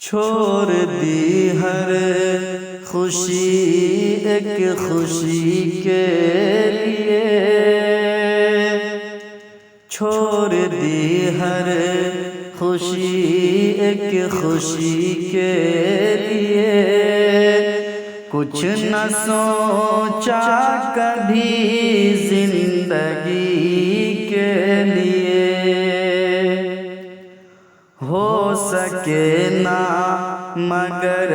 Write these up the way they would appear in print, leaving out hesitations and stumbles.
چھوڑ دی ہر خوشی ایک خوشی کے لیے، چھوڑ دی ہر خوشی ایک خوشی کے لیے، کچھ نہ سوچا کبھی زندگی کے لیے، ہو سکے نہ مگر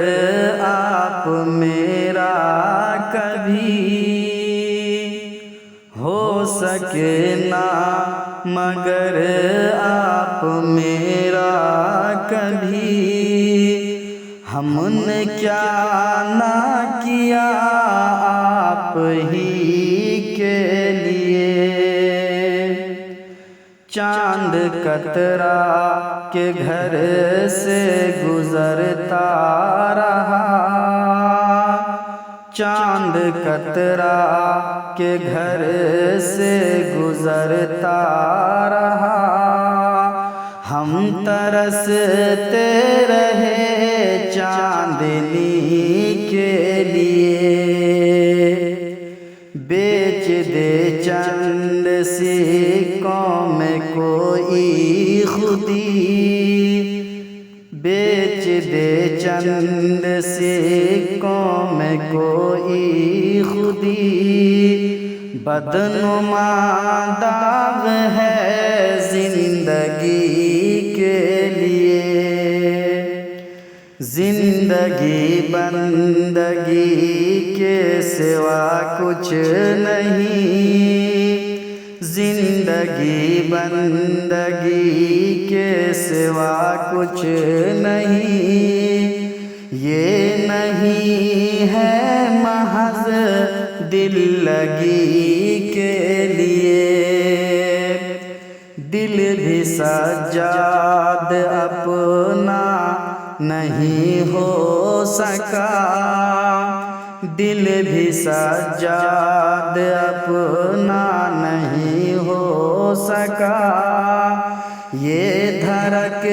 آپ میرا کبھی، ہو سکے نہ مگر آپ میرا کبھی، ہم نے کیا نہ کیا آپ ہی کے لیے، چاند قطرہ کے گھر سے گزرتا رہا، چاند قطرہ کے گھر سے گزرتا رہا، ہم ترستے رہے چاندنی کے لیے، بیچ دے چند سکوں میں کوئی خودی، بیچ دے چند سکوں میں کوئی خودی، بدنما داغ ہے زندگی کے لیے، زندگی بندگی کے سوا کچھ نہیں، زندگی بندگی کے سوا کچھ نہیں، یہ نہیں ہے محض دل لگی کے لیے، دل بھی سجاد اپنا نہیں ہو سکا، دل بھی سجاد اپنا نہیں ہو سکا، یہ دھڑک